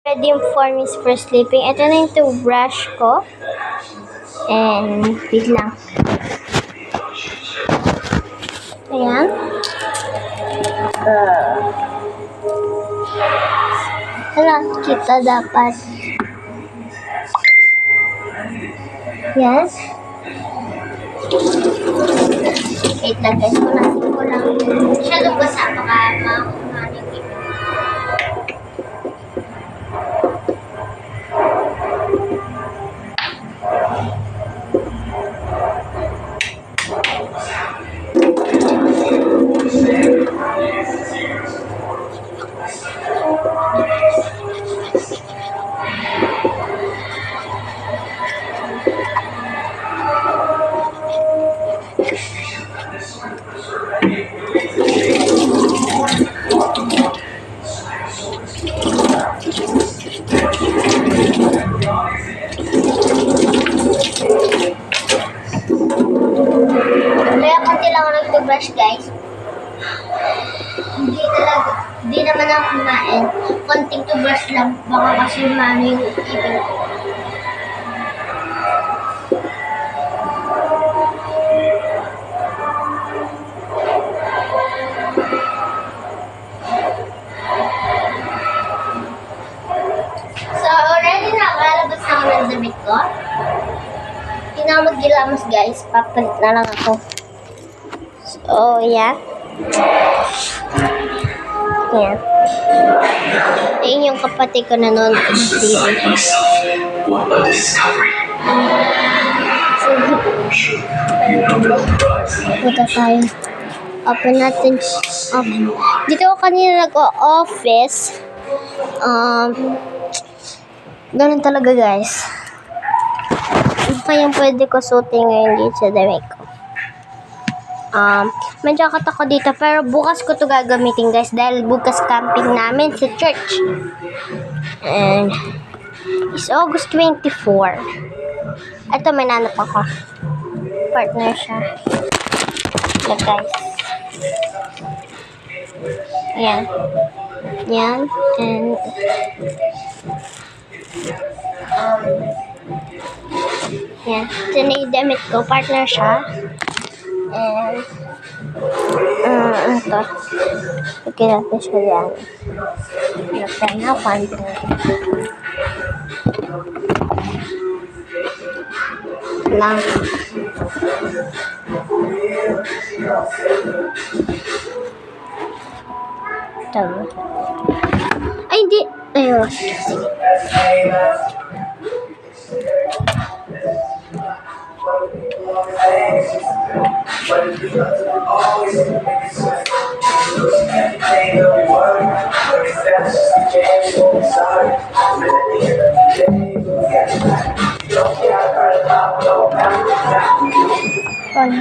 Ready for me for sleeping. Ito na yung toothbrush ko. And, wait lang. Ayan. Hala, kita dapat. Yan. Wait lang guys, punasin ko lang. Masyadong basa, baka makukuhan yung ipin. Kaya konti lang ako nag-toothbrush guys. Hindi naman ako kumain. Konting toothbrush lang. Baka kasi maano yung ipin ko. So, already na lalabas na ako ng damit ko. Hindi na ako mag-gilamos guys. Papalit na lang ako. So, yeah. Yan. Ayun yung kapatid ko na noon sa TV. What a discovery. Punta tayo. Open natin. Dito ako kanina nag-office. Ganun talaga guys. Ito pa yung pwede ko suotin ngayon dito sa damit ko. May jacket ako dito pero bukas ko to gagamitin guys dahil bukas camping namin sa church. And it's August 24. Ito may nanap ako. Partner siya. Look guys. Ayan. Yan. And yan. Ito na yung damit ko. Partner siya. And ano to? Lagyan natin siya yan. Lagyan na. Lang. Tama. Ay, hindi. Ayun. Sige.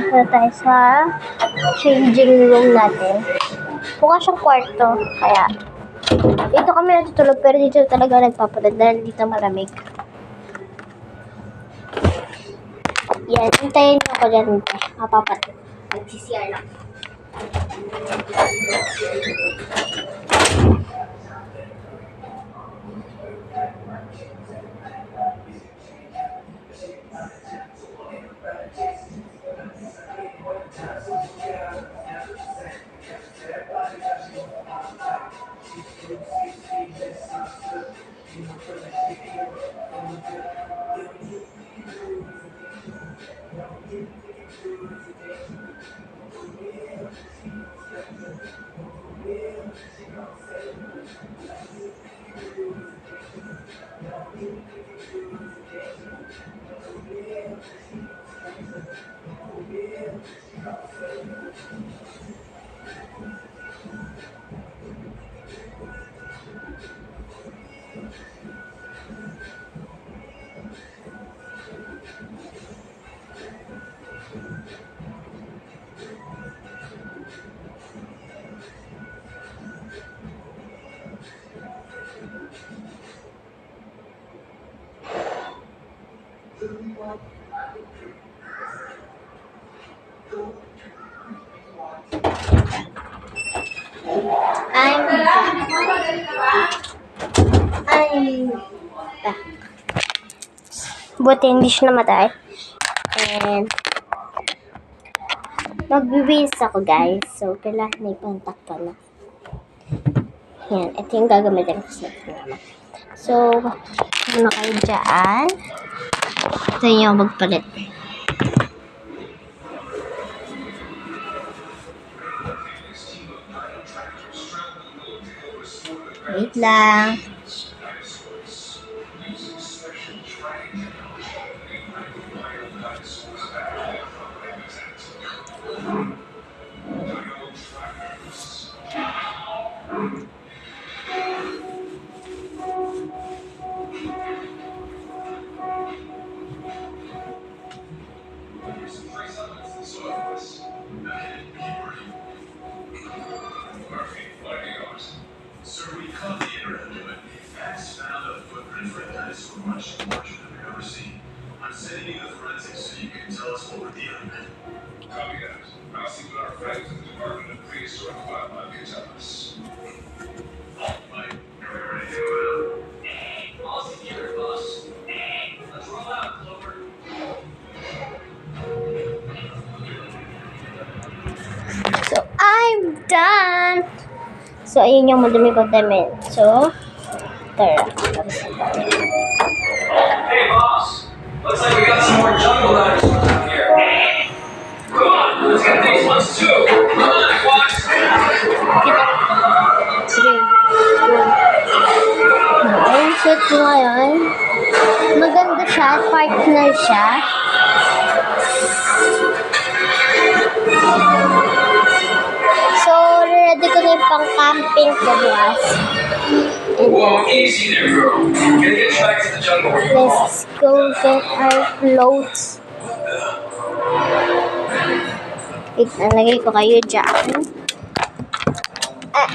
Punta tayo sa changing room natin. Bukas yung kwarto, kaya dito kami natutulog pero dito talaga nagpapalit dahil dito malamig. Yan, hintayin mo ko dyan. Mapapalit. Mag-CCR lang. I'm Ay. Ah. Buti hindi siya namatay. And magbibihis ako guys. So, kailangan na ipantak ka na. Yan. Ito yung gagamitin ko sa naman. So, ano kayo dyan? Ito yung magpalit. Wait lang. Sir, we caught the internet limit. Max found a footprint for a dinosaur much larger than we've ever seen. I'm sending you the forensics so you can tell us what we're dealing with. Copy that. I'll see what our friends in the Department of Prehistoric Wildlife can tell us. Mike, are we ready to go out? All secure, boss. Let's roll out, Clover. So, I'm done! So, ayun yung madumi ko damit. So, tara. Hey, boss. Looks like we got some more jungle dinosaurs out here. Come on, let's get these ones too. Come on, Fox. Sige. Ayun, set ko ngayon. Maganda siya. Partner siya. So, ready ko na yung pang-camping ko bukas. Whoa, easy there, girl. Gonna get you back to the jungle where you belong. Let's go get our clothes. Wait, nalagay ko kayo dyan. Ah.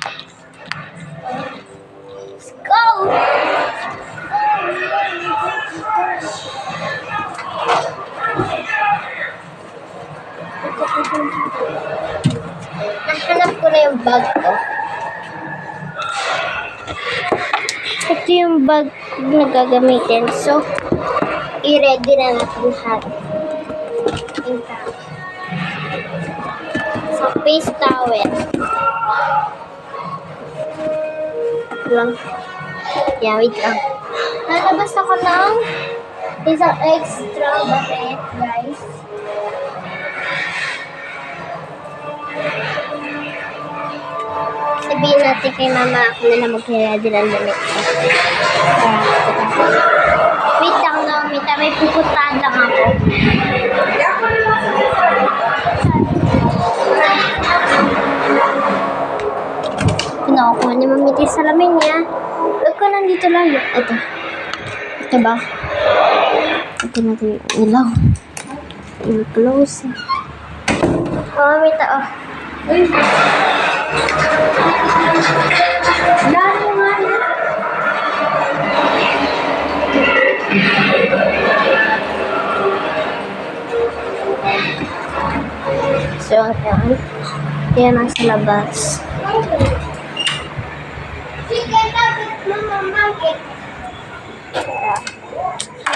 Let's go! Nahanap ko na yung bag ko. Ito yung bag na gagamitin. So, i-ready na natin lahat. So, face towel. Lang. Yeah, wait lang. Lalabas ako ng isang extra bucket, guys. Sabihin natin kay mama ako na mag-ready ng damit. Wait lang, Naomita. May pupuntahan lang ako. Pinakuha ni Mamita yung salamin niya. Huwag ko nandito lang. Ito. Ito ba? Ito natin yung ilaw. Yung close. Mamita, oh. Uy. Lalo nga na. So, yan. Yan nasa labas. Chicken nugget, mama, nugget.